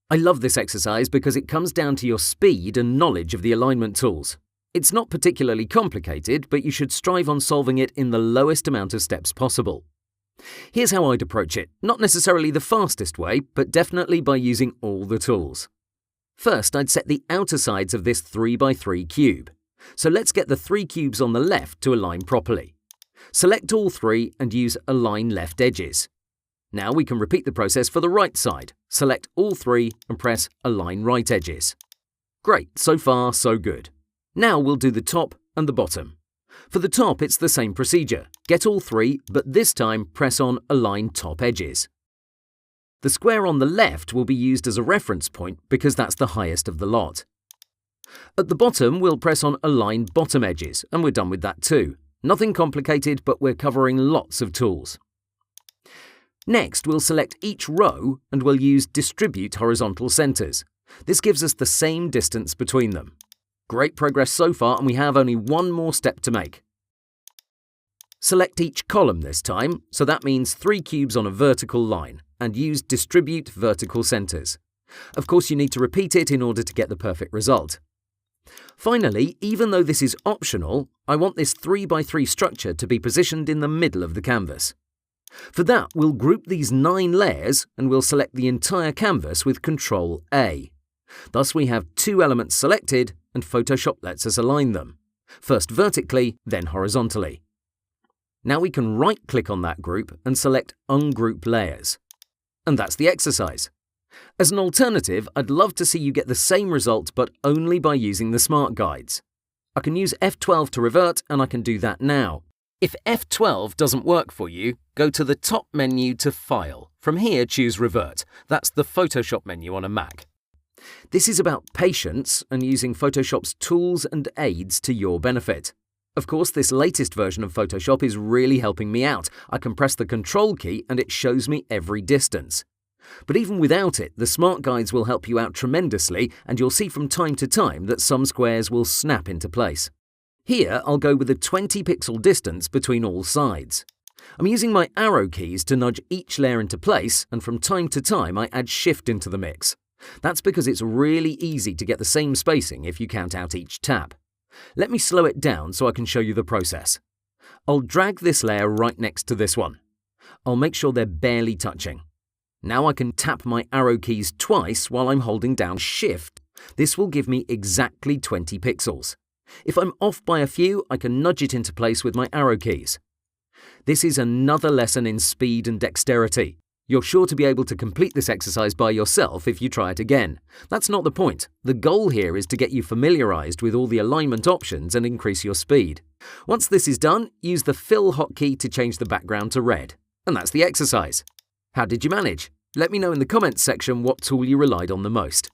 I love this exercise because it comes down to your speed and knowledge of the alignment tools. It's not particularly complicated, but you should strive on solving it in the lowest amount of steps possible. Here's how I'd approach it, not necessarily the fastest way, but definitely by using all the tools. First, I'd set the outer sides of this 3x3 cube. So let's get the 3 cubes on the left to align properly. Select all 3 and use Align Left Edges. Now we can repeat the process for the right side. Select all 3 and press Align Right Edges. Great, so far so good. Now we'll do the top and the bottom. For the top, it's the same procedure. Get all 3, but this time press on Align Top Edges. The square on the left will be used as a reference point because that's the highest of the lot. At the bottom, we'll press on Align Bottom Edges, and we're done with that too. Nothing complicated, but we're covering lots of tools. Next, we'll select each row and we'll use Distribute Horizontal Centers. This gives us the same distance between them. Great progress so far, and we have only one more step to make. Select each column this time, so that means 3 cubes on a vertical line, and use Distribute Vertical Centers. Of course, you need to repeat it in order to get the perfect result. Finally, even though this is optional, I want this 3x3 structure to be positioned in the middle of the canvas. For that, we'll group these 9 layers and we'll select the entire canvas with Ctrl A. Thus we have 2 elements selected and Photoshop lets us align them. First vertically, then horizontally. Now we can right-click on that group and select Ungroup Layers. And that's the exercise. As an alternative, I'd love to see you get the same result but only by using the Smart Guides. I can use F12 to revert, and I can do that now. If F12 doesn't work for you, go to the top menu to File. From here, choose Revert. That's the Photoshop menu on a Mac. This is about patience and using Photoshop's tools and aids to your benefit. Of course, this latest version of Photoshop is really helping me out. I can press the Control key and it shows me every distance. But even without it, the Smart Guides will help you out tremendously, and you'll see from time to time that some squares will snap into place. Here, I'll go with a 20 pixel distance between all sides. I'm using my arrow keys to nudge each layer into place, and from time to time I add Shift into the mix. That's because it's really easy to get the same spacing if you count out each tap. Let me slow it down so I can show you the process. I'll drag this layer right next to this one. I'll make sure they're barely touching. Now I can tap my arrow keys twice while I'm holding down Shift. This will give me exactly 20 pixels. If I'm off by a few, I can nudge it into place with my arrow keys. This is another lesson in speed and dexterity. You're sure to be able to complete this exercise by yourself if you try it again. That's not the point. The goal here is to get you familiarized with all the alignment options and increase your speed. Once this is done, use the Fill hotkey to change the background to red. And that's the exercise. How did you manage? Let me know in the comments section what tool you relied on the most.